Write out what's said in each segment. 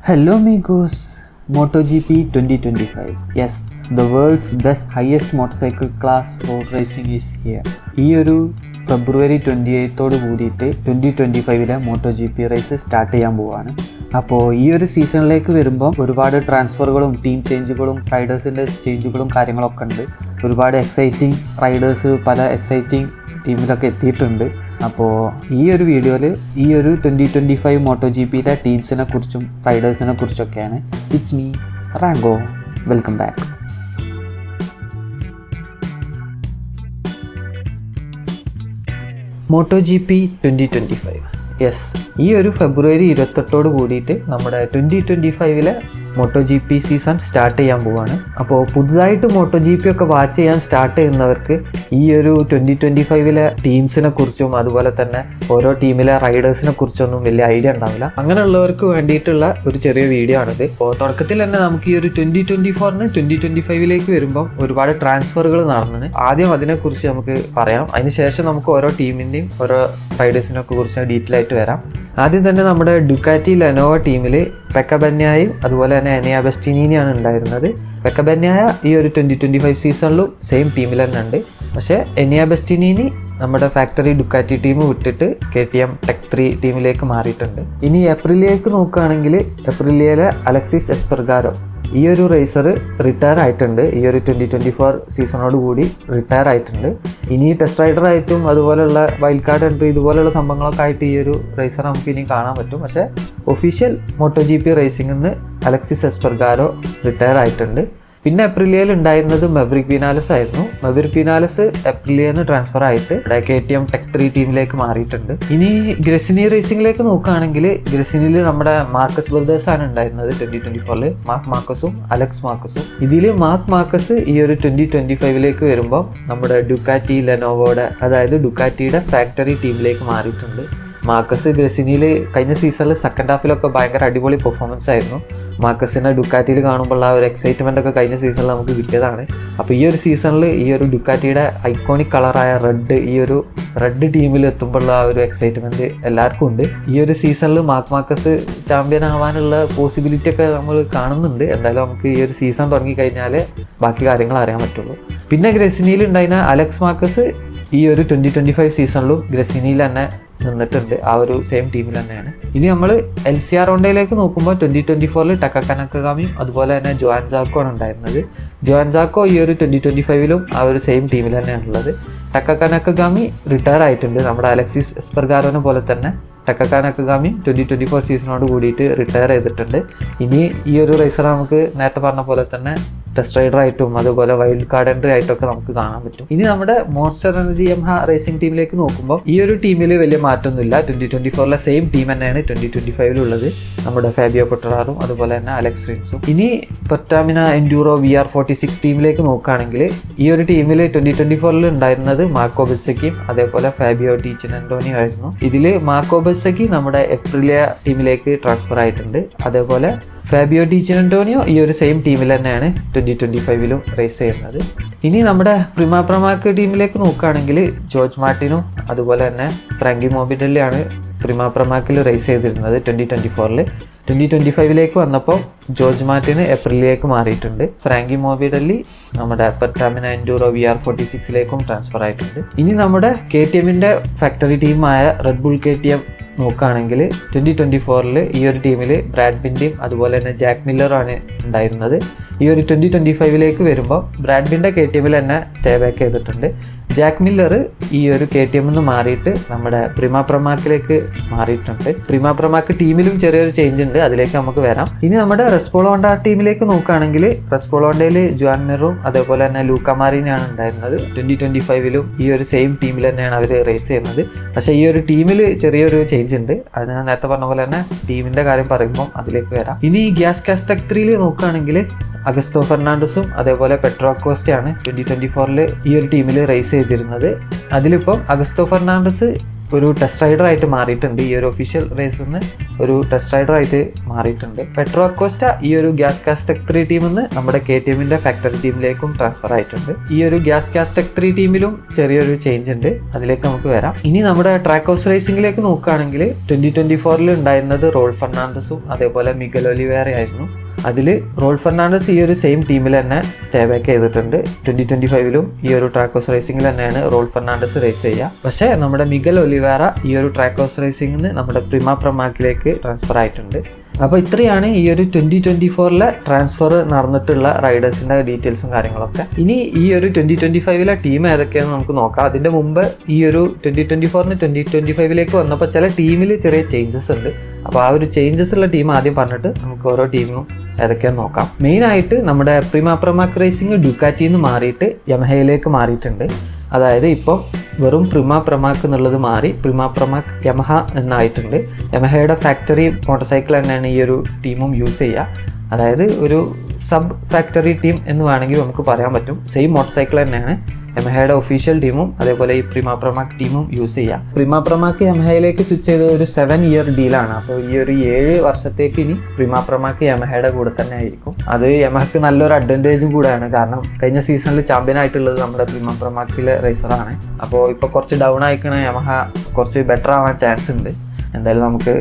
Hello amigos, MotoGP 2025. Yes, the world's best highest motorcycle class road racing is here. ഈ ഒരു ഫെബ്രുവരി 28 കൂടിയിട്ട് 2025 MotoGP raise start ചെയ്യാൻ പോവുകയാണ്. അപ്പോൾ ഈ ഒരു സീസണിലേക്ക് വരുമ്പോൾ ഒരുപാട് ട്രാൻസ്ഫറുകളും ടീം ചേഞ്ചുകളും റൈഡേഴ്സിൻ്റെ ചേഞ്ചുകളും കാര്യങ്ങളൊക്കെ ഉണ്ട്. ഒരുപാട് എക്സൈറ്റിംഗ് റൈഡേഴ്സ് പല എക്സൈറ്റിംഗ് ടീമിലൊക്കെ എത്തിയിട്ടുണ്ട്. അപ്പോൾ ഈ ഒരു വീഡിയോയിൽ ഈ ഒരു 2025 MotoGPയുടെ ടീംസിനെ കുറിച്ചും റൈഡേഴ്സിനെ കുറിച്ചൊക്കെയാണ്. It's me Rango, welcome back. MotoGP 2025. Yes, ഈ ഒരു ഫെബ്രുവരി 28 കൂടിയിട്ട് നമ്മുടെ 2025 MotoGP സീസൺ സ്റ്റാർട്ട് ചെയ്യാൻ പോവാണ്. അപ്പോൾ പുതുതായിട്ട് MotoGP ഒക്കെ വാച്ച് ചെയ്യാൻ സ്റ്റാർട്ട് ചെയ്യുന്നവർക്ക് ഈ ഒരു 2025 ടീംസിനെ കുറിച്ചും അതുപോലെ തന്നെ ഓരോ ടീമിലെ റൈഡേഴ്സിനെ കുറിച്ചൊന്നും വലിയ ഐഡിയ ഉണ്ടാവില്ല. അങ്ങനെയുള്ളവർക്ക് വേണ്ടിയിട്ടുള്ള ഒരു ചെറിയ വീഡിയോ ആണിത്. അപ്പോൾ തുടക്കത്തിൽ തന്നെ നമുക്ക് ഈ ഒരു 2024 2025 വരുമ്പം ഒരുപാട് ട്രാൻസ്ഫറുകൾ നടന്നത്. ആദ്യം അതിനെക്കുറിച്ച് നമുക്ക് പറയാം. അതിനുശേഷം നമുക്ക് ഓരോ ടീമിൻ്റെയും ഓരോ റൈഡേഴ്സിനെ കുറിച്ച് ഡീറ്റെയിൽ ആയിട്ട് വരാം. ആദ്യം തന്നെ നമ്മുടെ ഡുക്കാറ്റി ലെനോവ ടീമിൽ പെക്ക ബന്യായും അതുപോലെ തന്നെ എനിയ അഗസ്റ്റിനിയാണ് ഉണ്ടായിരുന്നത്. പെക്ക ബന്യായ ഈ ഒരു 2025 സീസണിലും സെയിം ടീമിൽ തന്നെ ഉണ്ട്. പക്ഷേ എനിയ അഗസ്റ്റിനി നമ്മുടെ ഫാക്ടറി ഡുക്കാറ്റി ടീം വിട്ടിട്ട് KTM Tech 3 ടീമിലേക്ക് മാറിയിട്ടുണ്ട്. ഇനി ഏപ്രിലിലേക്ക് നോക്കുകയാണെങ്കിൽ ഏപ്രിലിയിലെ അലക്സിസ് എസ്പെർഗാരോ ഈ ഒരു റേസർ റിട്ടയർ ആയിട്ടുണ്ട്. ഈ ഒരു 2024 സീസണോട് കൂടി റിട്ടയർ ആയിട്ടുണ്ട്. ഇനി ടെസ്റ്റ് റൈഡറായിട്ടും അതുപോലെയുള്ള വൈൽഡ് കാർഡ് എൻട്രി ഇതുപോലെയുള്ള സംഭവങ്ങളൊക്കെ ആയിട്ട് ഈ ഒരു റേസർ നമുക്ക് ഇനി കാണാൻ പറ്റും. പക്ഷേ ഒഫീഷ്യൽ MotoGP റേസിംഗിൽ നിന്ന് അലക്സിസ് എസ്പെർഗാരോ റിട്ടയർ ആയിട്ടുണ്ട്. പിന്നെ ഏപ്രിലിയയിൽ ഉണ്ടായിരുന്നത് മെവറിക് വിനാലസ് ആയിരുന്നു. മെവറിക് വിനാലസ് ഏപ്രിലിയിൽ നിന്ന് ട്രാൻസ്ഫർ ആയിട്ട് KTM Tech 3 ടീമിലേക്ക് മാറിയിട്ടുണ്ട്. ഇനി ഗ്രസിനി റേസിംഗിലേക്ക് നോക്കുകയാണെങ്കിൽ ഗ്രസിനിയിൽ നമ്മുടെ മാർക്കസ് ബ്രദേഴ്സ് ആണ് ഉണ്ടായിരുന്നത് 2024. മാർക്ക് മാർക്കസും അലക്സ് മാർക്കസും. ഇതിൽ മാർക്ക് മാർക്കസ് ഈ ഒരു 2025 വരുമ്പോൾ നമ്മുടെ ഡുക്കാറ്റി ലെനോവോയുടെ അതായത് ഡുക്കാറ്റിയുടെ ഫാക്ടറി ടീമിലേക്ക് മാറിയിട്ടുണ്ട്. മാർക്കസ് ഗ്രസിനിയിൽ കഴിഞ്ഞ സീസണിൽ സെക്കൻഡ് ഹാഫിലൊക്കെ ഭയങ്കര അടിപൊളി പെർഫോമൻസ് ആയിരുന്നു. മാർക്കസിനെ ഡുക്കാറ്റിയിൽ കാണുമ്പോൾ ആ ഒരു എക്സൈറ്റ്മെൻ്റ് ഒക്കെ കഴിഞ്ഞ സീസണിൽ നമുക്ക് കിട്ടിയതാണ്. അപ്പോൾ ഈ ഒരു സീസണിൽ ഈ ഒരു ഡുക്കാറ്റിയുടെ ഐക്കോണിക് കളറായ റെഡ് ഈ ഒരു റെഡ് ടീമിൽ എത്തുമ്പോഴുള്ള ആ ഒരു എക്സൈറ്റ്മെൻറ്റ് എല്ലാവർക്കും ഉണ്ട്. ഈ ഒരു സീസണിൽ മാർക്കസ് ചാമ്പ്യൻ ആവാനുള്ള പോസിബിലിറ്റി ഒക്കെ നമ്മൾ കാണുന്നുണ്ട്. എന്തായാലും നമുക്ക് ഈ ഒരു സീസൺ തുടങ്ങിക്കഴിഞ്ഞാൽ ബാക്കി കാര്യങ്ങൾ അറിയാൻ പറ്റുള്ളൂ. പിന്നെ ഗ്രസിനിയിൽ ഉണ്ടായിരുന്ന അലക്സ് മാർക്കസ് ഈ ഒരു 2025 സീസണിലും ഗ്രസിനിയിൽ തന്നെ നിന്നിട്ടുണ്ട്. ആ ഒരു സെയിം ടീമിൽ തന്നെയാണ്. ഇനി നമ്മൾ LCR ഹോണ്ടയിലേക്ക് നോക്കുമ്പോൾ 2024 ടക്കാക്ക നക്കഗാമിയും അതുപോലെ തന്നെ ജോൻ സാർക്കോ ആണ് ഉണ്ടായിരുന്നത്. ജോൻ സാർക്കോ ഈ ഒരു 2025 ആ ഒരു സെയിം ടീമിൽ തന്നെയാണ് ഉള്ളത്. ടക്കാക്ക നക്കഗാമി റിട്ടയർ ആയിട്ടുണ്ട്. നമ്മുടെ അലക്സിസ് എസ്പെർഗാരോനെ പോലെ തന്നെ ടക്കാക്ക നക്കഗാമി 2024 സീസണോട് കൂടിയിട്ട് റിട്ടയർ ചെയ്തിട്ടുണ്ട്. ഇനി ഈ ഒരു റേസർ നമുക്ക് നേരത്തെ പറഞ്ഞ പോലെ തന്നെ ടെസ്റ്റ് റൈഡറായിട്ടും അതുപോലെ വൈൽഡ് കാർഡ് എൻട്രി ആയിട്ടൊക്കെ നമുക്ക് കാണാൻ പറ്റും. ഇനി നമ്മുടെ മോൺസ്റ്റർ എനർജി യമഹ റേസിംഗ് ടീമിലേക്ക് നോക്കുമ്പോൾ ഈ ഒരു ടീമിൽ വലിയ മാറ്റമൊന്നുമില്ല. 2024 സെയിം ടീം തന്നെയാണ് 2025 ഉള്ളത്. നമ്മുടെ ഫാബിയോ കൊട്ടറാറും അതുപോലെ തന്നെ അലക്സ് റിൻസും. ഇനി പെർട്ടാമിന എൻഡ്യൂറോ VR46 ടീമിലേക്ക് നോക്കുകയാണെങ്കിൽ ഈ ഒരു ടീമിൽ 2024 ഉണ്ടായിരുന്നത് മാർക്കോ ബെസ്സക്കിയും അതേപോലെ ഫാബിയോ ഡിചിനന്റോണിയോ ആയിരുന്നു. ഇതിൽ മാർക്കോ ബെസ്സക്കി നമ്മുടെ എപ്രിലിയ ടീമിലേക്ക് ട്രാൻസ്ഫർ ആയിട്ടുണ്ട്. അതേപോലെ ഫാബിയോ ഡിചിനന്റോണിയോ ഈ ഒരു സെയിം ടീമിൽ തന്നെയാണ് 2025 റേസ് ചെയ്യുന്നത്. ഇനി നമ്മുടെ പ്രിമാപ്രമാക്ക് ടീമിലേക്ക് നോക്കുകയാണെങ്കിൽ ജോർജ് മാർട്ടിനും അതുപോലെ തന്നെ ഫ്രാങ്കി മോബിഡെല്ലിയാണ് പ്രിമാപ്രമാക്കിൽ റേസ് ചെയ്തിരുന്നത് 2024. 2025 വന്നപ്പോൾ ജോർജ് മാർട്ടിന് ഏപ്രിലിലേക്ക് മാറിയിട്ടുണ്ട്. ഫ്രാങ്കി മോബിഡെല്ലി നമ്മുടെ പെർട്ടാമിന എൻഡ്യൂറോ VR46 ട്രാൻസ്ഫർ ആയിട്ടുണ്ട്. ഇനി നമ്മുടെ KTMന്റെ ഫാക്ടറി ടീമായ റെഡ് ബുൾ KTM നോക്കുകയാണെങ്കിൽ 2024 ഈ ഒരു ടീമിൽ ബ്രാഡ് ബിൻഡും അതുപോലെ തന്നെ ജാക്ക് മില്ലറാണ് ഉണ്ടായിരുന്നത്. ഈ ഒരു 2025 വരുമ്പോൾ ബ്രാഡ് ബിൻ്റെ KTMൽ തന്നെ സ്റ്റേ ബാക്ക് ചെയ്തിട്ടുണ്ട്. ജാക്ക് മില്ലർ ഈ ഒരു KTM നിന്ന് മാറിയിട്ട് നമ്മുടെ പ്രിമാപ്രമാക്കിലേക്ക് മാറിയിട്ടുണ്ട്. പ്രിമാപ്രമാക്ക് ടീമിലും ചെറിയൊരു ചേഞ്ച് ഉണ്ട്, അതിലേക്ക് നമുക്ക് വരാം. ഇനി നമ്മുടെ റെസ്പോളോ ഹോണ്ട ടീമിലേക്ക് നോക്കുകയാണെങ്കിൽ റെസ്പോളോ ഹോണ്ടയിൽ ജോൻ മിറും അതേപോലെ തന്നെ ലൂക്ക മാറിനെയാണ് ഉണ്ടായിരുന്നത്. 2025 ഈ ഒരു സെയിം ടീമിൽ തന്നെയാണ് അവർ റേസ് ചെയ്യുന്നത്. പക്ഷേ ഈ ഒരു ടീമിൽ ചെറിയൊരു ചേഞ്ച് ഉണ്ട്. അത് ഞാൻ നേരത്തെ പറഞ്ഞ പോലെ തന്നെ ടീമിൻ്റെ കാര്യം പറയുമ്പോൾ അതിലേക്ക് വരാം. ഇനി ഗ്യാസ് Tech 3 നോക്കുകയാണെങ്കിൽ അഗസ്റ്റോ ഫെർണാണ്ടസും അതേപോലെ പെട്രോ അക്കോസ്റ്റയാണ് 2024 ഈ ഒരു ടീമിൽ റേസ് ചെയ്തിരുന്നത്. അതിലിപ്പം അഗസ്റ്റോ ഫെർണാണ്ടസ് ഒരു ടെസ്റ്റ് റൈഡറായിട്ട് മാറിയിട്ടുണ്ട്. ഈ ഒരു ഒഫീഷ്യൽ റേസിൽ നിന്ന് ഒരു ടെസ്റ്റ് റൈഡറായിട്ട് മാറിയിട്ടുണ്ട്. പെട്രോ അക്കോസ്റ്റ ഈ ഒരു ഗ്യാസ് കാസ്റ്റക് 3 ടീമിൽ നിന്ന് നമ്മുടെ KTMന്റെ ഫാക്ടറി ടീമിലേക്കും ട്രാൻസ്ഫർ ആയിട്ടുണ്ട്. ഈ ഒരു ഗ്യാസ് കാസ്റ്റക് 3 ടീമിലും ചെറിയൊരു ചേഞ്ച് ഉണ്ട്, അതിലേക്ക് നമുക്ക് വരാം. ഇനി നമ്മുടെ ട്രാക്ക് ഹൗസ് റേസിംഗിലേക്ക് നോക്കുകയാണെങ്കിൽ 2024 ഉണ്ടായിരുന്നത് റോൾ ഫെർണാണ്ടസും അതേപോലെ മിഗൽ ഒലിവേറ ആയിരുന്നു. അതിൽ റോൾ ഫെർണാണ്ടസ് ഈ ഒരു സെയിം ടീമിൽ തന്നെ സ്റ്റേ ബാക്ക് ചെയ്തിട്ടുണ്ട്. 2025 ഈ ഒരു ട്രാക്ക് ഹൗസ് റേസിംഗിൽ തന്നെയാണ് റോൾ ഫെർണാണ്ടസ് റേസ് ചെയ്യുക. പക്ഷേ നമ്മുടെ മിഗൽ ഒലിവേറ ഈ ഒരു ട്രാക്ക് ഹൗസ് റേസിംഗിന് നമ്മുടെ പ്രിമ പ്രമാക്കിലേക്ക് ട്രാൻസ്ഫർ ആയിട്ടുണ്ട്. അപ്പോൾ ഇത്രയാണ് ഈ ഒരു 2024 ട്രാൻസ്ഫർ നടന്നിട്ടുള്ള റൈഡേഴ്സിൻ്റെ ഡീറ്റെയിൽസും കാര്യങ്ങളൊക്കെ. ഇനി ഈ ഒരു 2025 ടീം ഏതൊക്കെയാണെന്ന് നമുക്ക് നോക്കാം. അതിൻ്റെ മുമ്പ് ഈ ഒരു 2024 2025 വന്നപ്പോൾ ചില ടീമിൽ ചെറിയ ചേഞ്ചസ് ഉണ്ട്. അപ്പോൾ ആ ഒരു ചേഞ്ചസ് ഉള്ള ടീം ആദ്യം പറഞ്ഞിട്ട് നമുക്ക് ഓരോ ടീമും ഏതൊക്കെയാണെന്ന് നോക്കാം. മെയിനായിട്ട് നമ്മുടെ പ്രിമ പ്രമാക് റേസിംഗ് ഡുക്കാറ്റിയിൽ നിന്ന് മാറിയിട്ട് യമഹയിലേക്ക് മാറിയിട്ടുണ്ട്. അതായത് ഇപ്പം വെറും പ്രിമ പ്രമാക് എന്നുള്ളത് മാറി Prima പ്രമാക് Yamaha എന്നായിട്ടുണ്ട്. യമഹയുടെ factory motor cycle തന്നെയാണ് ഈ ഒരു ടീമും യൂസ് ചെയ്യുക. അതായത് ഒരു സബ് ഫാക്ടറി ടീം എന്ന് വേണമെങ്കിൽ നമുക്ക് പറയാൻ പറ്റും. സെയിം മോട്ടോർ സൈക്കിൾ തന്നെയാണ് യമഹയുടെ ഒഫീഷ്യൽ ടീമും അതേപോലെ ഈ പ്രിമ പ്രമാക് ടീമും യൂസ് ചെയ്യുക. പ്രിമ പ്രമാക് യമഹയിലേക്ക് സ്വിച്ച് ചെയ്ത ഒരു 7 ഇയർ ഡീലാണ്. അപ്പോൾ ഈ ഒരു 7 വർഷത്തേക്ക് ഇനി പ്രിമ പ്രമാക് യമഹയുടെ കൂടെ തന്നെ ആയിരിക്കും. അത് യമഹക്ക് നല്ലൊരു അഡ്വാൻറ്റേജും കൂടെയാണ്. കാരണം കഴിഞ്ഞ സീസണിൽ ചാമ്പ്യൻ ആയിട്ടുള്ളത് നമ്മുടെ പ്രിമ പ്രമാക്കിലെ റേസറാണ്. അപ്പോൾ ഇപ്പോൾ കുറച്ച് ഡൗൺ ആയിക്കണ യമഹ കുറച്ച് ബെറ്റർ ആവാൻ ചാൻസ് ഉണ്ട്. എന്തായാലും നമുക്ക്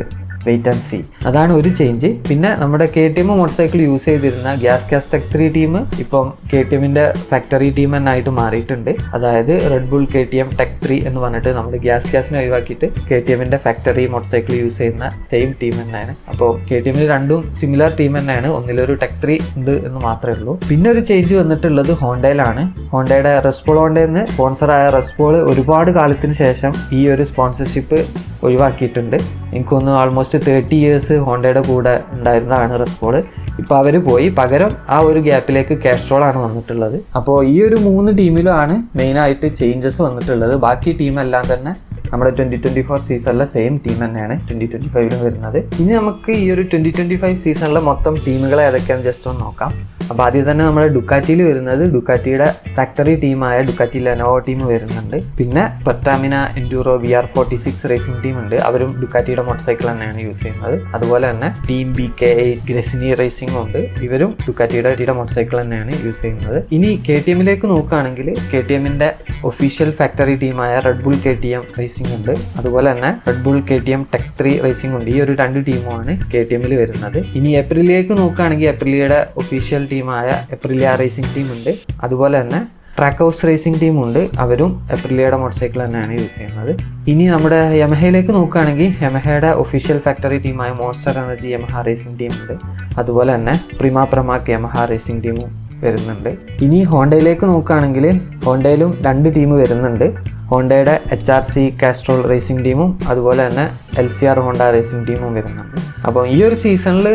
വെയിറ്റ് ആൻഡ് സീ. അതാണ് ഒരു ചേഞ്ച്. പിന്നെ നമ്മുടെ KTM മോട്ടോർ സൈക്കിൾ യൂസ് ചെയ്തിരുന്ന ഗ്യാസ് കാസ്റ്റക് 3 ടീം ഇപ്പം KTMന്റെ ഫാക്ടറി ടീം എന്നായിട്ട് മാറിയിട്ടുണ്ട്. അതായത് റെഡ് ബുൾ KTM ടെക് 3 എന്ന് പറഞ്ഞിട്ട് നമ്മൾ ഗ്യാസിനെ ഒഴിവാക്കിയിട്ട് KTMന്റെ ഫാക്ടറി മോട്ടോർ സൈക്കിൾ യൂസ് ചെയ്യുന്ന സെയിം ടീം തന്നെയാണ്. അപ്പോൾ KTMന് രണ്ടും സിമിലർ ടീം തന്നെയാണ്, ഒന്നിലൊരു ടെക് 3 ഉണ്ട് എന്ന് മാത്രമേ ഉള്ളൂ. പിന്നെ ഒരു ചേഞ്ച് വന്നിട്ടുള്ളത് ഹോണ്ടയിലാണ്. ഹോണ്ടയുടെ റെസ്പോൾ ഹോണ്ടയിൽ നിന്ന് സ്പോൺസറായ റെസ്പോൾ ഒരുപാട് കാലത്തിന് ശേഷം ഈ ഒരു സ്പോൺസർഷിപ്പ് ഒഴിവാക്കിയിട്ടുണ്ട്. എനിക്കൊന്ന് ഓൾമോസ്റ്റ് 30 ഇയേഴ്സ് ഹോണ്ടയുടെ കൂടെ ഉണ്ടായിരുന്നതാണ് റെസ്പോൾ. ഇപ്പോൾ അവർ പോയി, പകരം ആ ഒരു ഗ്യാപ്പിലേക്ക് കാസ്ട്രോളാണ് വന്നിട്ടുള്ളത്. അപ്പോൾ ഈ ഒരു 3 ടീമിലുമാണ് മെയിനായിട്ട് ചേഞ്ചസ് വന്നിട്ടുള്ളത്. ബാക്കി ടീമെല്ലാം തന്നെ നമ്മുടെ 2024 സീസണിലെ സെയിം ടീം തന്നെയാണ് 2025 വരുന്നത്. ഇനി നമുക്ക് ഈ ഒരു 2025 സീസണിലെ മൊത്തം ടീമുകളെ ഏതൊക്കെയാണെന്ന് ജസ്റ്റ് ഒന്ന് നോക്കാം. അപ്പോൾ ആദ്യം തന്നെ നമ്മുടെ ഡുക്കാറ്റിയിൽ വരുന്നത് ഡുക്കാറ്റിയുടെ ഫാക്ടറി ടീമായ ഡുക്കാറ്റി ലെനോവോ ടീം വരുന്നുണ്ട്. പിന്നെ Pertamina Enduro VR46 racing team ഉണ്ട്. അവരും ഡുക്കാറ്റിയുടെ മോട്ടോർ സൈക്കിൾ തന്നെയാണ് യൂസ് ചെയ്യുന്നത്. അതുപോലെ തന്നെ ടീം BK8 ഗ്രസിനി റേസിംഗും ഉണ്ട്. ഇവരും ഡുക്കാറ്റിയുടെ മോട്ടോർ സൈക്കിൾ തന്നെയാണ് യൂസ് ചെയ്യുന്നത്. ഇനി KTMലേക്ക് നോക്കുകയാണെങ്കിൽ KTMന്റെ ഒഫീഷ്യൽ ഫാക്ടറി ടീമായ റെഡ് ബുൾ KTM റേസിംഗ് ഉണ്ട്. അതുപോലെ തന്നെ Red Bull KTM Tech 3 racing ഉണ്ട്. ഈ ഒരു 2 ടീമുമാണ് KTMൽ വരുന്നത്. ഇനി എപ്രിലിലേക്ക് നോക്കുകയാണെങ്കിൽ എപ്രിലിയുടെ ഒഫീഷ്യൽ ടീമായ എപ്രിലിയ റേസിംഗ് ടീം ഉണ്ട്. അതുപോലെ തന്നെ ട്രാക്ക് ഹൗസ് റേസിംഗ് ടീം ഉണ്ട്. അവരും എപ്രിലിയയുടെ മോട്ടോർ സൈക്കിൾ തന്നെയാണ് യൂസ് ചെയ്യുന്നത്. ഇനി നമ്മുടെ യമഹയിലേക്ക് നോക്കുകയാണെങ്കിൽ യമഹയുടെ ഒഫീഷ്യൽ ഫാക്ടറി ടീമായ Monster Energy Yamaha racing team ഉണ്ട്. അതുപോലെ തന്നെ പ്രിമ പ്രമാക് യമഹ റേസിംഗ് ടീമും വരുന്നുണ്ട്. ഇനി ഹോണ്ടയിലേക്ക് നോക്കുകയാണെങ്കിൽ ഹോണ്ടയിലും 2 ടീം വരുന്നുണ്ട്. ഹോണ്ടയുടെ HRC കാസ്ട്രോൾ റേസിംഗ് ടീമും അതുപോലെ തന്നെ LCR ഹോണ്ട റേസിംഗ് ടീമും വരുന്നുണ്ട്. അപ്പോൾ ഈ ഒരു സീസണിൽ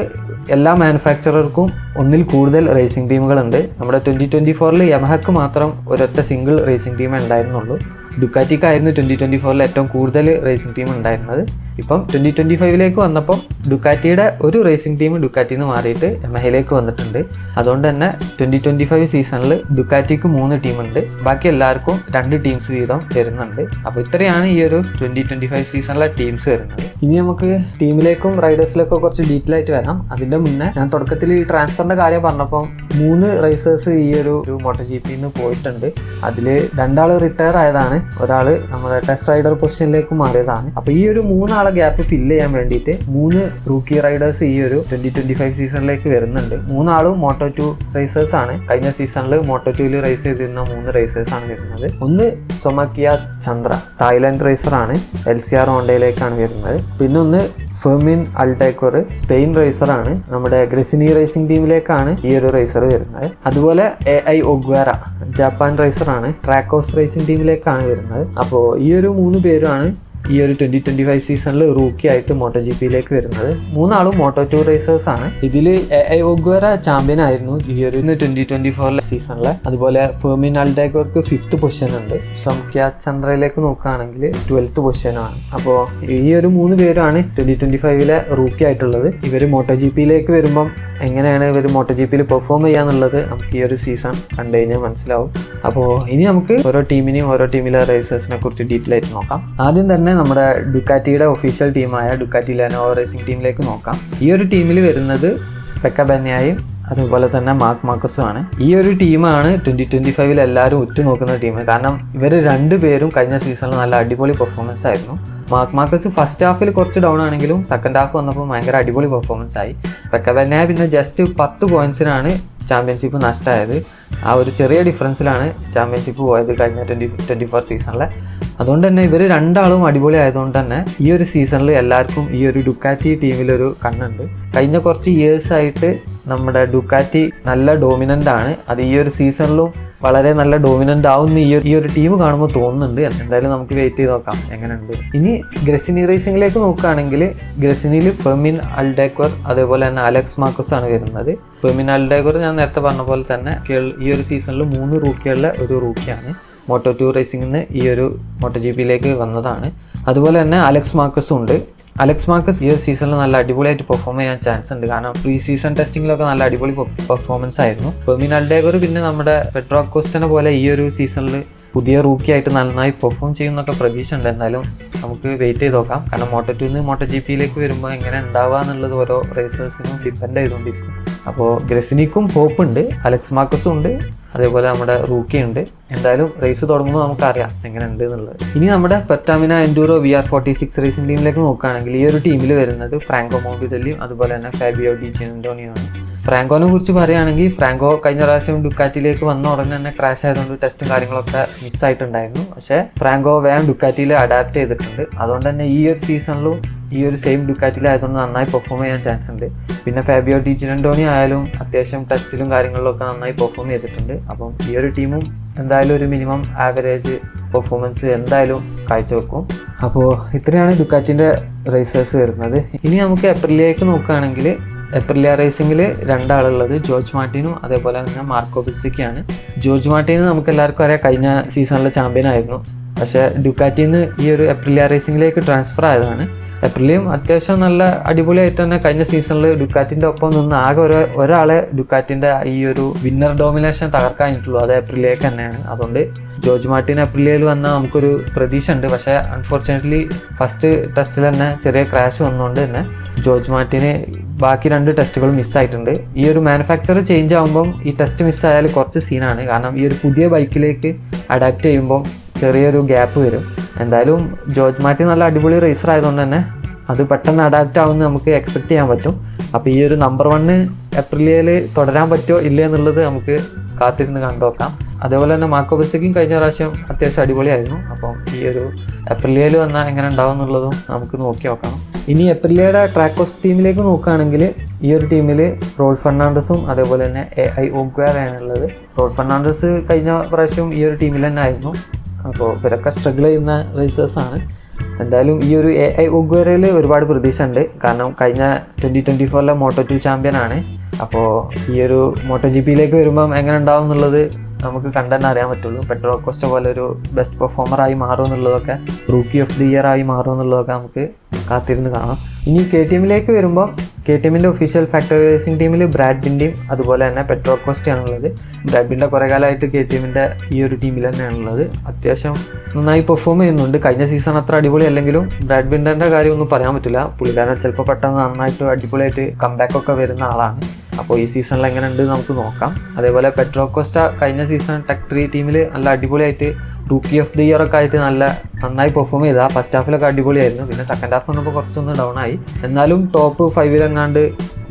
എല്ലാ മാനുഫാക്ചറർക്കും ഒന്നിൽ കൂടുതൽ റേസിംഗ് ടീമുകളുണ്ട്. നമ്മുടെ 2024 യമഹക്ക് മാത്രം ഒരൊറ്റ സിംഗിൾ റേസിംഗ് ടീമേ ഉണ്ടായിരുന്നുള്ളൂ. ഡുക്കാറ്റിക്കായിരുന്നു 2024 ഏറ്റവും കൂടുതൽ റേസിംഗ് ടീം ഉണ്ടായിരുന്നത്. ഇപ്പം 2025 വന്നപ്പോൾ ഡുക്കാറ്റിയുടെ ഒരു റേസിംഗ് ടീം ഡുക്കാറ്റിയിൽ നിന്ന് മാറിയിട്ട് യമഹയിലേക്ക് വന്നിട്ടുണ്ട്. അതുകൊണ്ട് തന്നെ 2025 സീസണിൽ ഡുക്കാറ്റിക്ക് 3 ടീമുണ്ട്. ബാക്കി എല്ലാവർക്കും 2 ടീംസ് വീതം വരുന്നുണ്ട്. അപ്പോൾ ഇത്രയാണ് ഈ ഒരു 2025 സീസണിലെ ടീംസ് വരുന്നത്. ഇനി നമുക്ക് ടീമിലേക്കും റൈഡേഴ്സിലേക്കും കുറച്ച് ഡീറ്റെയിൽ ആയിട്ട് വരാം. അതിൻ്റെ മുന്നേ ഞാൻ തുടക്കത്തിൽ ഈ ട്രാൻസ്ഫറിൻ്റെ കാര്യം പറഞ്ഞപ്പോൾ 3 റേസേഴ്സ് ഈ ഒരു MotoGPയിൽ നിന്ന് പോയിട്ടുണ്ട്. അതിൽ 2 ആൾ റിട്ടയർ ആയതാണ്, ഒരാൾ നമ്മുടെ ടെസ്റ്റ് റൈഡർ പൊസിഷനിലേക്ക് മാറിയതാണ്. അപ്പോൾ ഈ ഒരു 3 ആളെ ഗ്യാപ്പ് ഫില്ല് ചെയ്യാൻ വേണ്ടിയിട്ട് 3 റൂക്കി റൈഡേഴ്സ് ഈ ഒരു 2025 സീസണിലേക്ക് വരുന്നുണ്ട്. 3 ആളും Moto2 റേസേഴ്സ് ആണ്. കഴിഞ്ഞ സീസണിൽ Moto2ൽ റേസ് ചെയ്തിരുന്ന 3 റേസേഴ്സ് ആണ് വരുന്നത്. ഒന്ന് സൊമക്കിയ ചന്ദ്ര, തായ്ലാൻഡ് റേസറാണ്, LCR ഹോണ്ടയിലേക്കാണ് വരുന്നത്. പിന്നെ ഒന്ന് ഫെർമിൻ അൾട്ടേക്കോർ, സ്പെയിൻ റേസറാണ്, നമ്മുടെ ഗ്രസിനി റേസിംഗ് ടീമിലേക്കാണ് ഈ ഒരു റേസർ വരുന്നത്. അതുപോലെ AI ഒഗ്വേറ, ജപ്പാൻ റേസറാണ്, ട്രാക്ക് ഹൗസ് റേസിംഗ് ടീമിലേക്കാണ് വരുന്നത്. അപ്പോൾ ഈ ഒരു 3 പേരുമാണ് ഈ ഒരു 2025 സീസണിൽ റൂക്കി ആയിട്ട് MotoGPയിലേക്ക് വരുന്നത്. 3 ആളും Moto2 റേസേഴ്സ് ആണ്. ഇതിൽ AI ഒഗ്വേറ ചാമ്പ്യൻ ആയിരുന്നു ഈ ഒരു 2024 സീസണിലെ. അതുപോലെ ഫെർമിൻ അൽഡേഗോർക്ക് 5th പൊസിഷൻ ഉണ്ട്. സംഖ്യ ചന്ദ്രയിലേക്ക് നോക്കുകയാണെങ്കിൽ 12th പൊസിഷനാണ്. അപ്പോൾ ഈ ഒരു 3 പേരാണ് 2025 റൂക്കി ആയിട്ടുള്ളത്. ഇവർ മോട്ടോ ജി പിയിലേക്ക് വരുമ്പം എങ്ങനെയാണ് ഇവർ മോട്ടോ ജി പിയിൽ പെർഫോം ചെയ്യാന്നുള്ളത് നമുക്ക് ഈ ഒരു സീസൺ കണ്ടു കഴിഞ്ഞാൽ മനസ്സിലാവും. അപ്പോൾ ഇനി നമുക്ക് ഓരോ ടീമിനെയും ഓരോ ടീമിലെ റേസേഴ്സിനെ കുറിച്ച് ഡീറ്റെയിൽ ആയിട്ട് നോക്കാം. ആദ്യം തന്നെ നമ്മുടെ ഡുക്കാറ്റിയുടെ ഒഫീഷ്യൽ ടീമായ ഡുക്കാറ്റി ലെനോവ റേസിംഗ് ടീമിലേക്ക് നോക്കാം. ഈ ഒരു ടീമിൽ വരുന്നത് പെക്ക ബെന്യായും അതുപോലെ തന്നെ മാർക്ക് മാർക്കസും ആണ്. ഈ ഒരു ടീമാണ് 2025 എല്ലാവരും ഉറ്റുനോക്കുന്ന ടീം. കാരണം ഇവർ 2 പേരും കഴിഞ്ഞ സീസണിൽ നല്ല അടിപൊളി പെർഫോമൻസ് ആയിരുന്നു. മാർക്ക് മാർക്കസ് ഫസ്റ്റ് ഹാഫിൽ കുറച്ച് ഡൗൺ ആണെങ്കിലും സെക്കൻഡ് ഹാഫ് വന്നപ്പോൾ ഭയങ്കര അടിപൊളി പെർഫോമൻസ് ആയി. പെക്ക ബെന്യായ പിന്നെ ജസ്റ്റ് 10 പോയിന്റ്സിനാണ് ചാമ്പ്യൻഷിപ്പ് നഷ്ടമായത്. ആ ഒരു ചെറിയ ഡിഫറൻസിലാണ് ചാമ്പ്യൻഷിപ്പ് പോയത് കഴിഞ്ഞ 2024 സീസണിലെ. അതുകൊണ്ട് തന്നെ ഇവർ 2 ആളും അടിപൊളി ആയതുകൊണ്ട് തന്നെ ഈ ഒരു സീസണിൽ എല്ലാവർക്കും ഈ ഒരു ഡുക്കാറ്റി ടീമിലൊരു കണ്ണുണ്ട്. കഴിഞ്ഞ കുറച്ച് ഇയേഴ്സായിട്ട് നമ്മുടെ ഡുക്കാറ്റി നല്ല ഡോമിനൻ്റ് ആണ്. അത് ഈ ഒരു സീസണിലും വളരെ നല്ല ഡോമിനൻ്റ് ആവുന്ന ഈ ഒരു ടീം കാണുമ്പോൾ തോന്നുന്നുണ്ട്. എന്തായാലും നമുക്ക് വെയിറ്റ് ചെയ്ത് നോക്കാം എങ്ങനെയുണ്ട്. ഇനി ഗ്രസിനി റേസിംഗിലേക്ക് നോക്കുകയാണെങ്കിൽ ഗ്രസിനിയിൽ ഫെർമിൻ അൽഡേക്വർ അതേപോലെ തന്നെ അലക്സ് മാർക്കസ് ആണ് വരുന്നത്. ഫെർമിൻ അൽഡേക്വർ ഞാൻ നേരത്തെ പറഞ്ഞ പോലെ തന്നെ ഈ ഒരു സീസണിൽ 3 റൂക്കികളിലെ ഒരു റൂക്കിയാണ്. Moto2 റേസിംഗിൽ നിന്ന് ഈ ഒരു മോട്ടോ ജി പിയിലേക്ക് വന്നതാണ്. അതുപോലെ തന്നെ അലക്സ് മാർക്കസും ഉണ്ട്. അലക്സ് മാർക്കസ് ഈ ഒരു സീസണിൽ നല്ല അടിപൊളിയായിട്ട് പെർഫോം ചെയ്യാൻ ചാൻസ് ഉണ്ട്. കാരണം പ്രീ സീസൺ ടെസ്റ്റിങ്ങിലൊക്കെ നല്ല അടിപൊളി പെർഫോമൻസ് ആയിരുന്നു. ഫെർമിൻ അൽഡേഗർ പിന്നെ നമ്മുടെ പെട്രോ അക്കോസ്റ്റനെ പോലെ ഈ ഒരു സീസണിൽ പുതിയ റൂക്കിയായിട്ട് നന്നായി പെർഫോം ചെയ്യുന്നൊക്കെ പ്രതീക്ഷ ഉണ്ട്. എന്നാലും നമുക്ക് വെയിറ്റ് ചെയ്ത് നോക്കാം. കാരണം Moto2 നിന്ന് മോട്ടോ ജി പിയിലേക്ക് വരുമ്പോൾ എങ്ങനെ ഉണ്ടാവുക എന്നുള്ളത് ഓരോ റേസേഴ്സിനും ഡിപ്പെൻഡ് ചെയ്തുകൊണ്ടിരിക്കും. അപ്പോൾ ഗ്രസിനിക്കും ഹോപ്പ് ഉണ്ട്, അലക്സ് മാർക്കസും ഉണ്ട്, അതേപോലെ നമ്മുടെ റൂക്കി ഉണ്ട്. എന്തായാലും റേസ് തുടങ്ങുമ്പോൾ നമുക്കറിയാം എങ്ങനെ ഉണ്ട് എന്നുള്ളത്. ഇനി നമ്മുടെ പെർട്ടാമിന എൻഡൂറോ VR46 റേസിംഗ് ടീമിലേക്ക് നോക്കുകയാണെങ്കിൽ ഈ ഒരു ടീമിൽ വരുന്നത് ഫ്രാങ്കോ മോണ്ടിഡെല്ലിയും അതുപോലെ തന്നെ ഫാബിയോ ഡി ജിനന്റോണിയുമാണ്. ഫ്രാങ്കോനെ കുറിച്ച് പറയുകയാണെങ്കിൽ ഫ്രാങ്കോ കഴിഞ്ഞ പ്രാവശ്യം ഡുക്കാറ്റിയിലേക്ക് വന്ന ഉടനെ തന്നെ ക്രാഷ് ആയതുകൊണ്ട് ടെസ്റ്റും കാര്യങ്ങളൊക്കെ മിസ്സായിട്ടുണ്ടായിരുന്നു. പക്ഷേ ഫ്രാങ്കോ വേഗം ഡുക്കാറ്റിയിൽ അഡാപ്റ്റ് ചെയ്തിട്ടുണ്ട്. അതുകൊണ്ട് തന്നെ ഈ ഒരു സീസണിലും ഈ ഒരു സെയിം ഡുക്കാറ്റിലായതുകൊണ്ട് നന്നായി പെർഫോം ചെയ്യാൻ ചാൻസ് ഉണ്ട്. പിന്നെ ഫാബിയോ ഡി ജിനന്റോണി ആയാലും അത്യാവശ്യം ടെസ്റ്റിലും കാര്യങ്ങളിലൊക്കെ നന്നായി പെർഫോം ചെയ്തിട്ടുണ്ട്. അപ്പം ഈ ഒരു ടീമും എന്തായാലും ഒരു മിനിമം ആവറേജ് പെർഫോമൻസ് എന്തായാലും കാഴ്ചവെക്കും. അപ്പോൾ ഇത്രയാണ് ഡുക്കാറ്റിൻ്റെ റേസേഴ്സ് വരുന്നത്. ഇനി നമുക്ക് ഏപ്രിലേക്ക് നോക്കുകയാണെങ്കിൽ ഏപ്രിലിയ റേസിംഗിൽ 2 ആളുള്ളത് ജോർജ് മാർട്ടിനും അതേപോലെ തന്നെ മാർക്കോ ബിസിക്കിയാണ്. ജോർജ് മാർട്ടിന് നമുക്ക് എല്ലാവർക്കും അറിയാം കഴിഞ്ഞ സീസണിലെ ചാമ്പ്യൻ ആയിരുന്നു. പക്ഷേ ഡുക്കാറ്റിയിൽ നിന്ന് ഈ ഒരു ഏപ്രിലിയ റേസിംഗിലേക്ക് ട്രാൻസ്ഫർ ആയതാണ്. ഏപ്രിലിയും അത്യാവശ്യം നല്ല അടിപൊളിയായിട്ട് തന്നെ കഴിഞ്ഞ സീസണിൽ ഡുക്കാറ്റിൻ്റെ ഒപ്പം നിന്ന് ആകെ ഒരാളെ ഡുക്കാറ്റിൻ്റെ ഈ ഒരു വിന്നർ ഡോമിനേഷൻ തകർക്കാൻ കഴിഞ്ഞിട്ടുള്ളൂ. അത് ഏപ്രിലിലേക്ക് തന്നെയാണ്. അതുകൊണ്ട് ജോർജ് മാർട്ടിൻ ഏപ്രിലിയയിൽ വന്നാൽ നമുക്കൊരു പ്രതീക്ഷ ഉണ്ട്. പക്ഷേ അൺഫോർച്ചുനേറ്റ്ലി ഫസ്റ്റ് ടെസ്റ്റിൽ തന്നെ ചെറിയ ക്രാഷ് വന്നുകൊണ്ട് തന്നെ ജോർജ് മാർട്ടിന് ബാക്കി 2 ടെസ്റ്റുകൾ മിസ്സായിട്ടുണ്ട്. ഈ ഒരു മാനുഫാക്ചർ ചേഞ്ച് ആകുമ്പം ഈ ടെസ്റ്റ് മിസ്സായാൽ കുറച്ച് സീനാണ്. കാരണം ഈ ഒരു പുതിയ ബൈക്കിലേക്ക് അഡാപ്റ്റ് ചെയ്യുമ്പം ചെറിയൊരു ഗ്യാപ്പ് വരും. എന്തായാലും ജോർജ് മാർട്ടിൻ നല്ല അടിപൊളി റേസർ ആയതുകൊണ്ട് തന്നെ അത് പെട്ടെന്ന് അഡാപ്റ്റ് ആവുമെന്ന് നമുക്ക് എക്സ്പെക്ട് ചെയ്യാൻ പറ്റും. അപ്പോൾ ഈ ഒരു നമ്പർ 1 ഏപ്രിലിയയിൽ തുടരാൻ പറ്റുമോ ഇല്ല എന്നുള്ളത് നമുക്ക് കാത്തിരുന്ന് കണ്ടുനോക്കാം. അതേപോലെ തന്നെ മാർക്കോ ബിസിക്കും കഴിഞ്ഞ പ്രാവശ്യം അത്യാവശ്യം അടിപൊളിയായിരുന്നു. അപ്പം ഈ ഒരു ഏപ്രിലിയയിൽ വന്നാൽ എങ്ങനെ ഉണ്ടാവും എന്നുള്ളതും നമുക്ക് നോക്കി നോക്കണം. ഇനി ഏപ്രിലിയയുടെ ട്രാക്കോസ് ടീമിലേക്ക് നോക്കുകയാണെങ്കിൽ ഈ ഒരു ടീമിൽ റോൾ ഫെർണാണ്ടസും അതേപോലെ തന്നെ AI ഒഗ്വേറയാണുള്ളത്. റോൾ ഫെർണാണ്ടസ് കഴിഞ്ഞ പ്രാവശ്യം ഈ ഒരു ടീമിൽ തന്നെ ആയിരുന്നു. അപ്പോൾ ഇവരൊക്കെ സ്ട്രഗിൾ ചെയ്യുന്ന റേസേഴ്സാണ്. എന്തായാലും ഈ ഒരു AI ഒഗ്വേറയിൽ ഒരുപാട് പ്രതീക്ഷ ഉണ്ട്. കാരണം കഴിഞ്ഞ 2024 Moto2 ചാമ്പ്യനാണ്. അപ്പോൾ ഈ ഒരു മോട്ടോ ജി പിയിലേക്ക് വരുമ്പം എങ്ങനെ ഉണ്ടാവും എന്നുള്ളത് നമുക്ക് കണ്ടെന്നെ അറിയാൻ പറ്റുള്ളൂ. പെട്രോ അക്കോസ്റ്റ പോലെ ഒരു ബെസ്റ്റ് പെർഫോമറായി മാറും എന്നുള്ളതൊക്കെ, റൂക്കി ഓഫ് ദി ഇയർ ആയി മാറും എന്നുള്ളതൊക്കെ നമുക്ക് കാത്തിരുന്ന് കാണാം. ഇനി KTM വരുമ്പോൾ KTM ഒഫീഷ്യൽ ഫാക്ടറി റേസിംഗ് ടീമിൽ ബ്രാഡ് ബിൻഡിയും അതുപോലെ തന്നെ പെട്രോ അക്കോസ്റ്റയാണുള്ളത്. ബ്രാഡ് ബിൻഡ കുറേ കാലമായിട്ട് KTM ഈ ഒരു ടീമിൽ തന്നെയാണുള്ളത്. അത്യാവശ്യം നന്നായി പെർഫോം ചെയ്യുന്നുണ്ട്. കഴിഞ്ഞ സീസൺ അത്ര അടിപൊളി അല്ലെങ്കിലും ബ്രാഡ് ബിൻഡൻ്റെ കാര്യമൊന്നും പറയാൻ പറ്റില്ല. പുള്ളിക്കാരൻ ചിലപ്പോൾ പെട്ടെന്ന് നന്നായിട്ട് അടിപൊളിയായിട്ട് കംബാക്കൊക്കെ വരുന്ന ആളാണ്. അപ്പോൾ ഈ സീസണിൽ എങ്ങനെ ഉണ്ട് നമുക്ക് നോക്കാം. അതേപോലെ പെട്രോ അക്കോസ്റ്റ കഴിഞ്ഞ സീസൺ ടെക് 3 ടീമിൽ നല്ല അടിപൊളിയായിട്ട് റൂക്കി ഓഫ് ദി ഇയർ ഒക്കെ ആയിട്ട് നന്നായി പെർഫോം ചെയ്താൽ ഫസ്റ്റ് ഹാഫിലൊക്കെ അടിപൊളിയായിരുന്നു. പിന്നെ സെക്കൻഡ് ഹാഫ് വന്നപ്പോൾ കുറച്ചൊന്ന് ഡൗൺ ആയി. എന്നാലും ടോപ്പ് 5 എങ്ങാണ്ട്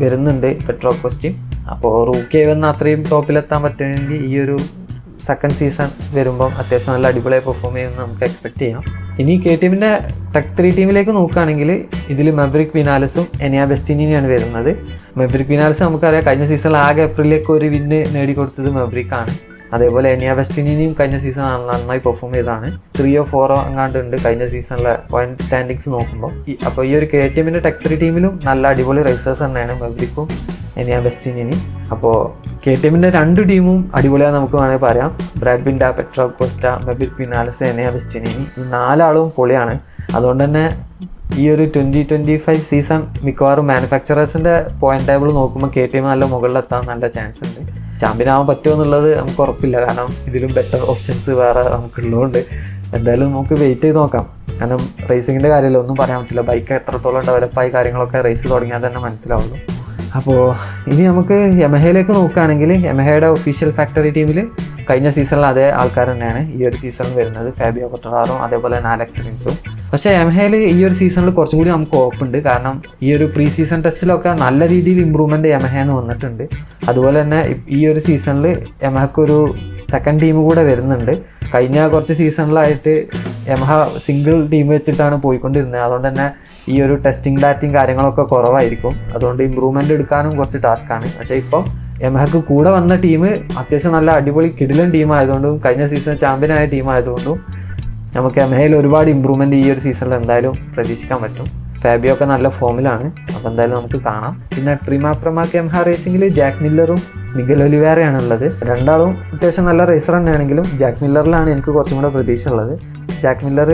വരുന്നുണ്ട് പെട്രോ അക്കോസ്റ്റയും. അപ്പോൾ റൂക്കി വന്ന് അത്രയും ടോപ്പിലെത്താൻ പറ്റുമെങ്കിൽ ഈ ഒരു സെക്കൻഡ് സീസൺ വരുമ്പം അത്യാവശ്യം നല്ല അടിപൊളിയായി പെർഫോം ചെയ്യുമെന്ന് നമുക്ക് എക്സ്പെക്ട് ചെയ്യാം. ഇനി KTM ടെക് 3 ടീമിലേക്ക് നോക്കുകയാണെങ്കിൽ ഇതിൽ മെവറിക് വിനാലസും എനിയ ബെസ്റ്റിനിയാണ് വരുന്നത്. മെവറിക് വിനാലസ് നമുക്കറിയാം കഴിഞ്ഞ സീസണിൽ ആകെ ഏപ്രിലേക്ക് ഒരു വിന്ന് നേടിക്കൊടുത്തത് മെവറിക്കാണ്. അതേപോലെ എനിയ ബെസ്റ്റിനിയും കഴിഞ്ഞ സീസൺ നന്നായി പെർഫോം ചെയ്തതാണ്. 3 or 4 എങ്ങാണ്ട് ഉണ്ട് കഴിഞ്ഞ സീസണിലെ പോയിന്റ് സ്റ്റാൻഡിങ്സ് നോക്കുമ്പോൾ. അപ്പോൾ ഈ ഒരു KTM ടെക് 3 ടീമിലും നല്ല അടിപൊളി റേസേഴ്സ് തന്നെയാണ് മെവറിക്കും എനിയ ബെസ്റ്റിനി. അപ്പോൾ KTMന്റെ 2 ടീമും അടിപൊളിയാന്ന് നമുക്ക് വേണമെങ്കിൽ പറയാം. ബ്രാഡ് ബിൻഡ, പെട്രോ കോസ്റ്റ, മെബിൽ പിനാലസ്, എനയ വെസ്റ്റിനി, ഈ 4 ആളും പൊളിയാണ്. അതുകൊണ്ട് തന്നെ ഈ ഒരു 2025 സീസൺ മിക്കവാറും മാനുഫാക്ചറേഴ്സിൻ്റെ പോയിന്റ് ടേബിൾ നോക്കുമ്പോൾ KTM നല്ല മുകളിലെത്താൻ നല്ല ചാൻസ് ഉണ്ട്. ചാമ്പ്യൻ ആവാൻ പറ്റുമോ എന്നുള്ളത് നമുക്ക് ഉറപ്പില്ല, കാരണം ഇതിലും ബെറ്റർ ഓപ്ഷൻസ് വേറെ നമുക്കുള്ളതുകൊണ്ട് എന്തായാലും നമുക്ക് വെയിറ്റ് ചെയ്ത് നോക്കാം. കാരണം റേസിങ്ങിൻ്റെ കാര്യമില്ല, ഒന്നും പറയാൻ പറ്റില്ല. ബൈക്ക് എത്രത്തോളം ഡെവലപ്പായി കാര്യങ്ങളൊക്കെ റേസ് തുടങ്ങിയാൽ തന്നെ മനസ്സിലാവുള്ളൂ. അപ്പോൾ ഇനി നമുക്ക് യമഹയിലേക്ക് നോക്കുകയാണെങ്കിൽ യമഹയുടെ ഒഫീഷ്യൽ ഫാക്ടറി ടീമിൽ കഴിഞ്ഞ സീസണിൽ അതേ ആൾക്കാർ തന്നെയാണ് ഈ ഒരു സീസണിൽ വരുന്നത്. ഫാബിയോ ക്വാർട്ടറാറും അതേപോലെ തന്നെ അലക്സ് റിൻസും. പക്ഷേ യമഹയിൽ ഈ ഒരു സീസണിൽ കുറച്ചും കൂടി നമുക്ക് ഹോപ്പുണ്ട്. കാരണം ഈ ഒരു പ്രീ സീസൺ ടെസ്റ്റിലൊക്കെ നല്ല രീതിയിൽ ഇമ്പ്രൂവ്മെൻറ്റ് യമഹേന്ന് വന്നിട്ടുണ്ട്. അതുപോലെ തന്നെ ഈ ഒരു സീസണിൽ യമഹക്കൊരു സെക്കൻഡ് ടീം കൂടെ വരുന്നുണ്ട്. കഴിഞ്ഞ കുറച്ച് സീസണിലായിട്ട് യമഹ സിംഗിൾ ടീം വെച്ചിട്ടാണ് പോയിക്കൊണ്ടിരുന്നത്. അതുകൊണ്ട് തന്നെ ഈ ഒരു ടെസ്റ്റിംഗ് ഡാറ്റയും കാര്യങ്ങളൊക്കെ കുറവായിരിക്കും. അതുകൊണ്ട് ഇമ്പ്രൂവ്മെൻ്റ് എടുക്കാനും കുറച്ച് ടാസ്ക്കാണ്. പക്ഷേ ഇപ്പോൾ യമഹക്ക് കൂടെ വന്ന ടീം അത്യാവശ്യം നല്ല അടിപൊളി കിടിലൻ ടീമായതുകൊണ്ടും കഴിഞ്ഞ സീസൺ ചാമ്പ്യനായ ടീമായതുകൊണ്ടും നമുക്ക് യമഹയിൽ ഒരുപാട് ഇമ്പ്രൂവ്മെൻറ്റ് ഈ ഒരു സീസണിൽ എന്തായാലും പ്രതീക്ഷിക്കാൻ പറ്റും. ഫാബിയോ ഒക്കെ നല്ല ഫോമിലാണ്, അപ്പോൾ എന്തായാലും നമുക്ക് കാണാം. പിന്നെ പ്രിമാപ്രമാക്ക് യമഹ റേസിംഗിൽ ജാക്ക് മില്ലറും മിഗൽ ഒലിവേറയാണ് ഉള്ളത്. രണ്ടാളും അത്യാവശ്യം നല്ല റേസർ തന്നെയാണെങ്കിലും ജാക്ക് മില്ലറിലാണ് എനിക്ക് കുറച്ചും കൂടെ പ്രതീക്ഷ ഉള്ളത്. ജാക്ക് മില്ലർ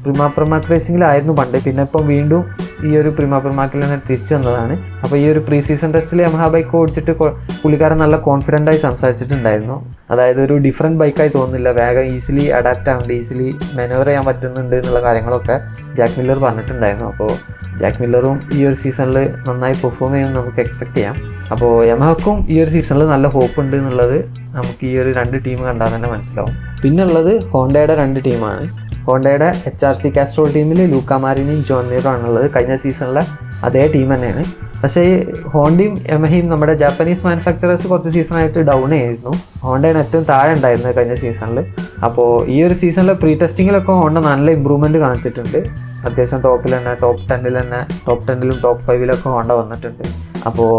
പ്രിമാപ്രമാക്ക് റേസിംഗിലായിരുന്നു പണ്ട്, പിന്നെ ഇപ്പം വീണ്ടും ഈ ഒരു പ്രിമാപ്രമാക്കിൽ തന്നെ തിരിച്ചു വന്നതാണ്. അപ്പോൾ ഈ ഒരു പ്രീ സീസൺ ടെസ്റ്റിൽ യമഹ ബൈക്ക് ഓടിച്ചിട്ട് പുള്ളിക്കാരൻ നല്ല കോൺഫിഡൻ്റായി സംസാരിച്ചിട്ടുണ്ടായിരുന്നു. അതായത് ഒരു ഡിഫറെൻറ്റ് ബൈക്കായി തോന്നുന്നില്ല, വേഗം ഈസിലി അഡാപ്റ്റ് ആവുന്നുണ്ട്, ഈസിലി മാനേവർ ചെയ്യാൻ പറ്റുന്നുണ്ട് എന്നുള്ള കാര്യങ്ങളൊക്കെ ജാക്ക് മില്ലർ പറഞ്ഞിട്ടുണ്ടായിരുന്നു. അപ്പോൾ ജാക്ക് മില്ലറും ഈ ഒരു സീസണിൽ നന്നായി പെർഫോം ചെയ്യുമെന്ന് നമുക്ക് എക്സ്പെക്ട് ചെയ്യാം. അപ്പോൾ യമഹക്കും ഈ ഒരു സീസണിൽ നല്ല ഹോപ്പ് ഉണ്ട് എന്നുള്ളത് നമുക്ക് ഈ ഒരു 2 ടീം കണ്ടാൽ തന്നെ മനസ്സിലാവും. പിന്നെ ഉള്ളത് ഹോണ്ടയുടെ 2 ടീമാണ്. ഹോണ്ടയുടെ HRC കാസ്ട്രോൾ ടീമിൽ ലൂക്ക മാരിനിയും ജോൺ മീറും ആണുള്ളത്. കഴിഞ്ഞ സീസണിലെ അതേ ടീം തന്നെയാണ്. പക്ഷേ ഹോണ്ടയും യമഹയും നമ്മുടെ ജാപ്പനീസ് മാനുഫാക്ചറേഴ്സ് കുറച്ച് സീസണായിട്ട് ഡൗൺ ആയിരുന്നു. ഹോണ്ടയാണ് ഏറ്റവും താഴെ ഉണ്ടായിരുന്നത് കഴിഞ്ഞ സീസണിൽ. അപ്പോൾ ഈ ഒരു സീസണിലെ പ്രീ ടെസ്റ്റിങ്ങിലൊക്കെ ഹോണ്ട നല്ല ഇമ്പ്രൂവ്മെൻറ്റ് കാണിച്ചിട്ടുണ്ട്. അത്യാവശ്യം ടോപ്പിൽ തന്നെ ടോപ്പ് 10ലും ടോപ്പ് 5ലൊക്കെ ഹോണ്ട വന്നിട്ടുണ്ട്. അപ്പോൾ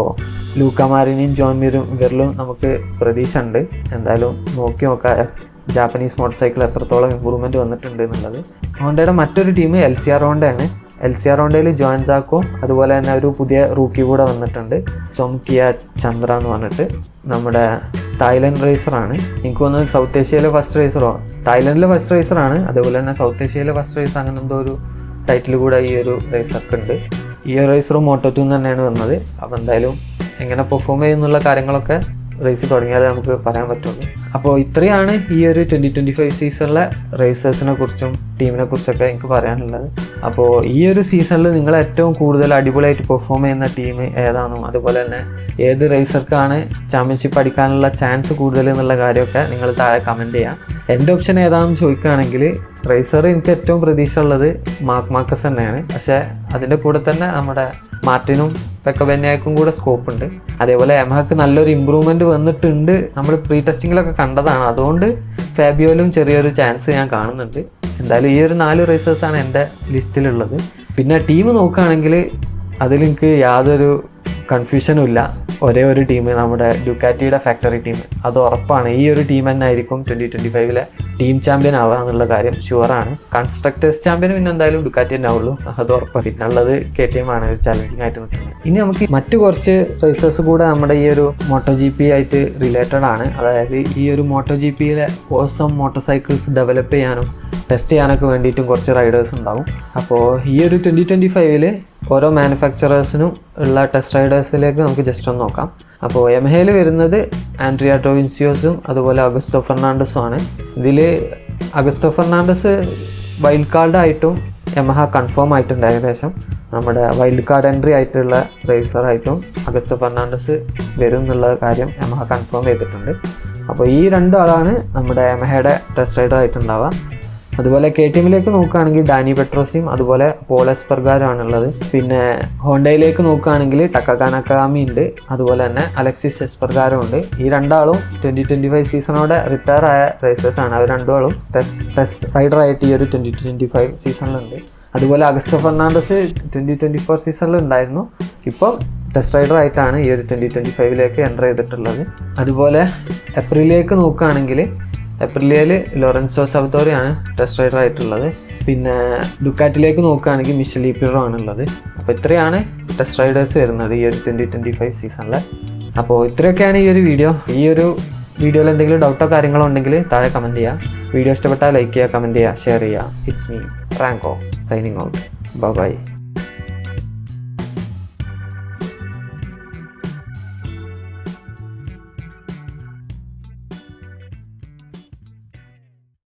ലൂക്ക മാരിനിയും ജോൺ മീറും ഇവരിലും നമുക്ക് പ്രതീക്ഷ ഉണ്ട്. എന്തായാലും നോക്കാം ജാപ്പനീസ് മോട്ടോർ സൈക്കിൾ എത്രത്തോളം ഇമ്പ്രൂവ്മെൻറ്റ് വന്നിട്ടുണ്ട് എന്നുള്ളത്. ഹോണ്ടയുടെ മറ്റൊരു ടീം LCR ഹോണ്ടയാണ്. LCR ഹോണ്ടയിൽ ജോൺ ജാക്കോ അതുപോലെ തന്നെ ഒരു പുതിയ റൂക്കി കൂടെ വന്നിട്ടുണ്ട്, ചൊംകിയ ചന്ദ്ര എന്ന് പറഞ്ഞിട്ട്. നമ്മുടെ തായ്ലൻഡ് റേസറാണ്. എനിക്ക് തോന്നുന്നത് സൗത്ത് ഏഷ്യയിലെ ഫസ്റ്റ് റേസറോ തായ്ലൻഡിലെ ഫസ്റ്റ് റേസറാണ്. അതുപോലെ തന്നെ സൗത്ത് ഏഷ്യയിലെ ഫസ്റ്റ് റേസർ, അങ്ങനെ എന്തോ ഒരു ടൈറ്റിൽ കൂടെ ഈ ഒരു റേസർക്ക് ഉണ്ട്. ഈ ഒരു റേസറും Moto2 തന്നെയാണ് വന്നത്. അപ്പോൾ എന്തായാലും എങ്ങനെ പെർഫോം ചെയ്യുന്നുള്ള കാര്യങ്ങളൊക്കെ റേസ് തുടങ്ങിയാലേ നമുക്ക് പറയാൻ പറ്റുള്ളൂ. അപ്പോൾ ഇത്രയാണ് ഈ ഒരു 2025 സീസണിലെ റേസേഴ്സിനെ കുറിച്ചും ടീമിനെ കുറിച്ചൊക്കെ എനിക്ക് പറയാനുള്ളത്. അപ്പോൾ ഈ ഒരു സീസണിൽ നിങ്ങൾ ഏറ്റവും കൂടുതൽ അടിപൊളിയായിട്ട് പെർഫോം ചെയ്യുന്ന ടീം ഏതാണോ, അതുപോലെ തന്നെ ഏത് റേസർക്കാണ് ചാമ്പ്യൻഷിപ്പ് അടിക്കാനുള്ള ചാൻസ് കൂടുതൽ എന്നുള്ള കാര്യമൊക്കെ നിങ്ങൾ താഴെ കമൻറ്റ് ചെയ്യാം. എൻ്റെ ഓപ്ഷൻ ഏതാണെന്ന് ചോദിക്കുകയാണെങ്കിൽ റേസർ എനിക്ക് ഏറ്റവും പ്രതീക്ഷ ഉള്ളത് മാർക്ക് മാർക്കസ് തന്നെയാണ്. പക്ഷേ അതിൻ്റെ കൂടെ തന്നെ നമ്മുടെ മാർട്ടിനും പെക്കബെന്യാക്കും കൂടെ സ്കോപ്പ് ഉണ്ട്. അതേപോലെ യമഹക്ക് നല്ലൊരു ഇമ്പ്രൂവ്മെൻറ്റ് വന്നിട്ടുണ്ട്, നമ്മൾ പ്രീ ടെസ്റ്റിങ്ങിലൊക്കെ കണ്ടതാണ്. അതുകൊണ്ട് ഫാബിയോയിലും ചെറിയൊരു ചാൻസ് ഞാൻ കാണുന്നുണ്ട്. എന്തായാലും ഈ ഒരു 4 റേസേഴ്സാണ് എൻ്റെ ലിസ്റ്റിലുള്ളത്. പിന്നെ ടീം നോക്കുകയാണെങ്കിൽ അതിലെനിക്ക് യാതൊരു കൺഫ്യൂഷനും ഇല്ല. ഒരേ ഒരു ടീം, നമ്മുടെ ഡുക്കാറ്റിയുടെ ഫാക്ടറി ടീം. അത് ഉറപ്പാണ്, ഈ ഒരു ടീം തന്നെ ആയിരിക്കും 2025 ടീം ചാമ്പ്യൻ ആവുക എന്നുള്ള കാര്യം ഷുവറാണ്. കൺസ്ട്രക്ടേഴ്സ് ചാമ്പ്യൻ പിന്നെ എന്തായാലും ഡുക്കാറ്റി തന്നെ ആവുള്ളൂ, അത് ഉറപ്പാണ്. പിന്നെ ഉള്ളത് KTM ആണ് ചാലഞ്ചിങ് ആയിട്ട് നിൽക്കുന്നത്. ഇനി നമുക്ക് മറ്റു കുറച്ച് റേസേഴ്സ് കൂടെ നമ്മുടെ ഈ ഒരു MotoGP ആയിട്ട് റിലേറ്റഡ് ആണ്. അതായത് ഈ ഒരു MotoGPയിലെ ഓസം മോട്ടോർ സൈക്കിൾസ് ഡെവലപ്പ് ചെയ്യാനും ടെസ്റ്റ് ചെയ്യാനൊക്കെ വേണ്ടിയിട്ടും കുറച്ച് റൈഡേഴ്സ് ഉണ്ടാവും. അപ്പോൾ ഈ ഒരു 2025 ഓരോ മാനുഫാക്ചറേഴ്സിനും ഉള്ള ടെസ്റ്റ് റൈഡേഴ്സിലേക്ക് നമുക്ക് ജസ്റ്റ് ഒന്ന് നോക്കാം. അപ്പോൾ യമഹയിൽ വരുന്നത് ആൻഡ്രിയ ടോവിൻസിയോസും അതുപോലെ അഗസ്റ്റോ ഫെർണാണ്ടസും ആണ്. ഇതിൽ അഗസ്റ്റോ ഫെർണാണ്ടസ് വൈൽഡ് കാർഡായിട്ടും യമഹ കൺഫേം ആയിട്ടുണ്ട്. ഏകദേശം നമ്മുടെ വൈൽഡ് കാർഡ് എൻട്രി ആയിട്ടുള്ള റേസറായിട്ടും അഗസ്റ്റോ ഫെർണാണ്ടസ് വരും എന്നുള്ള കാര്യം യമഹ കൺഫേം ചെയ്തിട്ടുണ്ട്. അപ്പോൾ ഈ 2 ആളാണ് നമ്മുടെ യമഹയുടെ ടെസ്റ്റ് റൈഡർ ആയിട്ടുണ്ടാവുക. അതുപോലെ KTMലേക്ക് നോക്കുകയാണെങ്കിൽ ഡാനി പെട്രോസിയും അതുപോലെ പോൾ എസ്പെർഗാരും ആണുള്ളത്. പിന്നെ ഹോണ്ടയിലേക്ക് നോക്കുകയാണെങ്കിൽ ടക്കക നകാമി ഉണ്ട്, അതുപോലെ തന്നെ അലക്സിസ് എസ്പെർഗാരും ഉണ്ട്. ഈ 2 ആളും 2025 സീസണോടെ റിട്ടയർ ആയ റേസേഴ്സാണ്. അവർ 2 ആളും ടെസ്റ്റ് റൈഡറായിട്ട് ഈ ഒരു 2025 സീസണിലുണ്ട്. അതുപോലെ അഗസ്റ്റോ ഫെർണാണ്ടസ് 2024 സീസണിൽ ഉണ്ടായിരുന്നു. ഇപ്പോൾ ടെസ്റ്റ് റൈഡർ ആയിട്ടാണ് ഈ ഒരു 2025 എൻ്റർ ചെയ്തിട്ടുള്ളത്. അതുപോലെ ഏപ്രിലേക്ക് നോക്കുകയാണെങ്കിൽ ഏപ്രിലിയയിൽ ലോറൻസോ സവത്തോറിയാണ് ടെസ്റ്റ് റൈഡർ ആയിട്ടുള്ളത്. പിന്നെ ഡുക്കാറ്റിലേക്ക് നോക്കുകയാണെങ്കിൽ മിഷൽ ഈപ്പിറോ ആണുള്ളത്. അപ്പോൾ ഇത്രയാണ് ടെസ്റ്റ് റൈഡേഴ്സ് വരുന്നത് ഈ ഒരു 2025 സീസണിൽ. അപ്പോൾ ഇത്രയൊക്കെയാണ് ഈ ഒരു വീഡിയോ. ഈ ഒരു വീഡിയോയിൽ എന്തെങ്കിലും ഡൗട്ടോ കാര്യങ്ങളോ ഉണ്ടെങ്കിൽ താഴെ കമൻറ്റ് ചെയ്യുക. വീഡിയോ ഇഷ്ടപ്പെട്ടാൽ ലൈക്ക് ചെയ്യുക, കമൻറ്റ് ചെയ്യുക, ഷെയർ ചെയ്യുക. It's me Rango signing out. By.